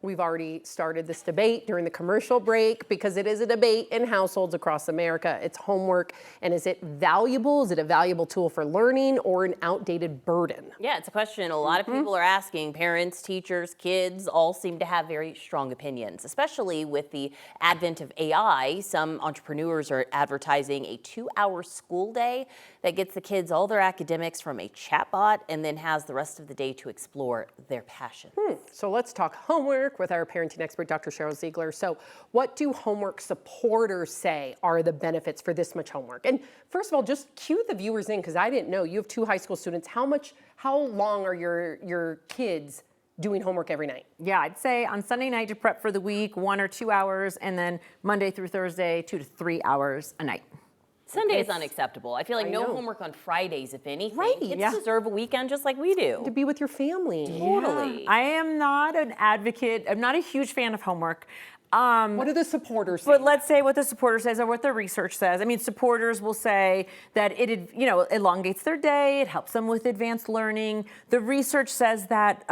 We've already started this debate during the commercial break because it is a debate in households across America. It's homework, and is it valuable? Is it a valuable tool for learning or an outdated burden? Yeah, it's a question a lot of people are asking. Parents, teachers, kids all seem to have very strong opinions, especially with the advent of AI. Some entrepreneurs are advertising a 2-hour school day that gets the kids all their academics from a chatbot and then has the rest of the day to explore their passion. So let's talk homework with our parenting expert, Dr. Sheryl Ziegler. So what do homework supporters say are the benefits for this much homework? And first of all, just cue the viewers in, because I didn't know. You have 2 high school students. How long are your kids doing homework every night? Yeah, I'd say on Sunday night to prep for the week, 1 or 2 hours, and then Monday through Thursday, 2 to 3 hours a night. Sunday is unacceptable. I feel like no homework on Fridays, if anything. Right, Kids deserve a weekend just like we do. To be with your family. Totally. I am not an advocate. I'm not a huge fan of homework. What do the supporters say? But let's say what the supporter says or what the research says. I mean, supporters will say that it elongates their day. It helps them with advanced learning. The research says that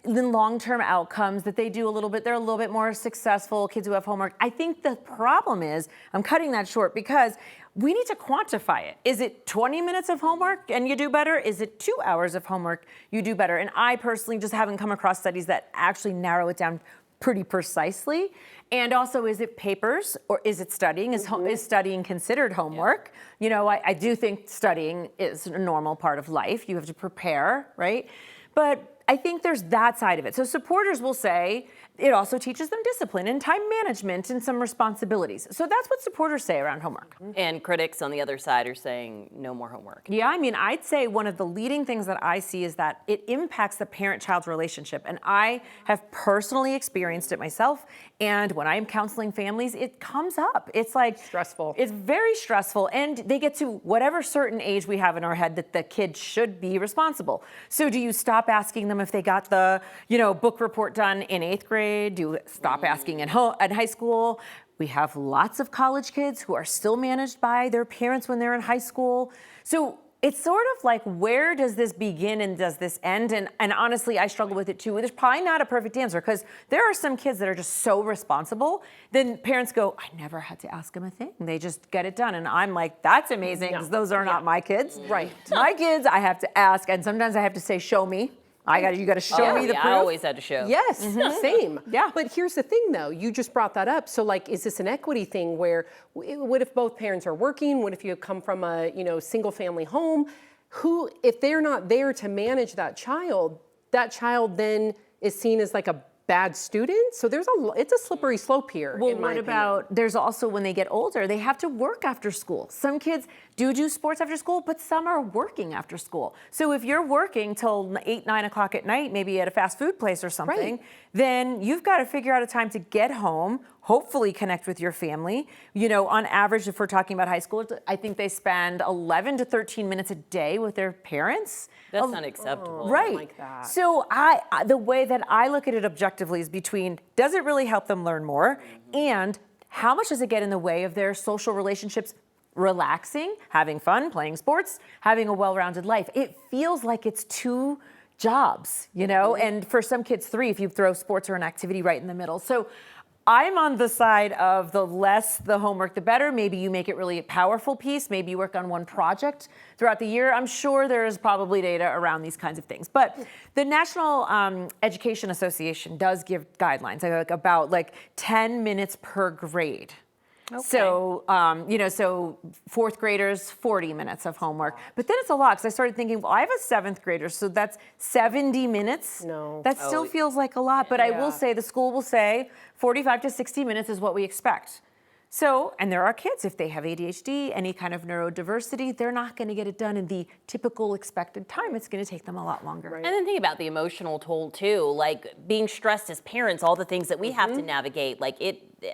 in long-term outcomes that they're a little bit more successful, kids who have homework. I think the problem is, I'm cutting that short because we need to quantify it. Is it 20 minutes of homework and you do better? Is it 2 hours of homework you do better? And I personally just haven't come across studies that actually narrow it down pretty precisely. And also, is it papers or is it studying? Is studying considered homework? You know, I do think studying is a normal part of life. You have to prepare, right? But I think there's that side of it. So supporters will say it also teaches them discipline and time management and some responsibilities. So that's what supporters say around homework. And critics on the other side are saying no more homework. Yeah, I mean, I'd say one of the leading things that I see is that it impacts the parent-child relationship. And I have personally experienced it myself. And when I'm counseling families, it comes up. It's like stressful. It's very stressful. And they get to whatever certain age we have in our head that the kid should be responsible. So do you stop asking them if they got the, book report done in 8th grade? Do you stop asking at high school? We have lots of college kids who are still managed by their parents when they're in high school. So it's sort of like, where does this begin and does this end? And honestly, I struggle with it too. There's probably not a perfect answer because there are some kids that are just so responsible. Then parents go, I never had to ask them a thing. They just get it done. And I'm like, that's amazing because those are not my kids. Right. My kids, I have to ask. And sometimes I have to say, show me. You got to show me the proof. I always had to show. Yes, same. Yeah. But here's the thing, though. You just brought that up. So, is this an equity thing where, what if both parents are working? What if you come from a, single-family home? If they're not there to manage that child then is seen as like a bad student? So it's a slippery slope here. Well, what about, there's also when they get older, they have to work after school. Some kids do sports after school, but some are working after school. So if you're working till 8, 9 o'clock at night, maybe at a fast food place or something, then you've got to figure out a time to get home, hopefully connect with your family. On average, if we're talking about high school, I think they spend 11 to 13 minutes a day with their parents. That's unacceptable. Right. Like that. So the way that I look at it objectively is between, does it really help them learn more? And how much does it get in the way of their social relationships, relaxing, having fun, playing sports, having a well-rounded life? It feels like it's 2 jobs, and for some kids 3 if you throw sports or an activity right in the middle. So I'm on the side of the less the homework, the better. Maybe you make it really a powerful piece. Maybe you work on one project throughout the year. I'm sure there is probably data around these kinds of things. But the National Education Association does give guidelines about 10 minutes per grade. Okay. So, so 4th graders, 40 minutes of homework. But then it's a lot because I started thinking, well, I have a 7th grader, so that's 70 minutes. No. That still feels like a lot. But I will say, the school will say 45 to 60 minutes is what we expect. So, and there are kids, if they have ADHD, any kind of neurodiversity, they're not going to get it done in the typical expected time. It's going to take them a lot longer. Right. And then think about the emotional toll too, being stressed as parents, all the things that we have to navigate.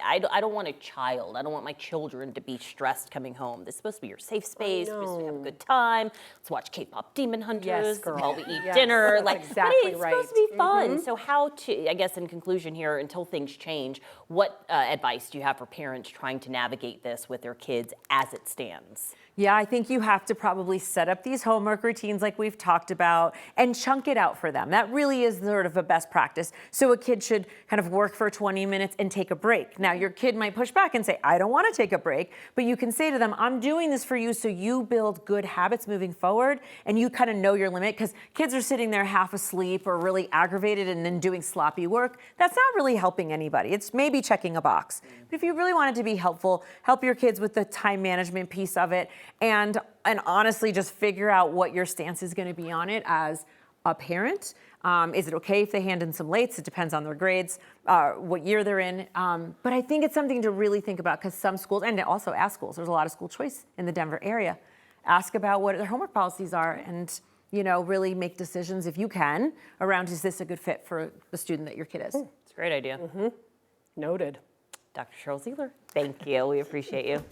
I don't want a child. I don't want my children to be stressed coming home. This is supposed to be your safe space. We're supposed to have a good time. Let's watch K-pop Demon Hunters while we eat dinner. Exactly it's supposed to be fun. So how to, I guess in conclusion here, until things change, what advice do you have for parents trying to navigate this with their kids as it stands? Yeah, I think you have to probably set up these homework routines like we've talked about and chunk it out for them. That really is sort of a best practice. So a kid should kind of work for 20 minutes and take a break. Now, your kid might push back and say, I don't want to take a break, but you can say to them, I'm doing this for you so you build good habits moving forward and you kind of know your limit, because kids are sitting there half asleep or really aggravated and then doing sloppy work. That's not really helping anybody. It's maybe checking a box. But if you really want it to be helpful, help your kids with the time management piece of it. And honestly, just figure out what your stance is going to be on it as a parent. Is it okay if they hand in some lates? It depends on their grades, what year they're in. But I think it's something to really think about, because some schools, and also ask schools, there's a lot of school choice in the Denver area. Ask about what their homework policies are and, really make decisions, if you can, around, is this a good fit for the student that your kid is? It's a great idea. Noted. Dr. Sheryl Ziegler, thank you. We appreciate you.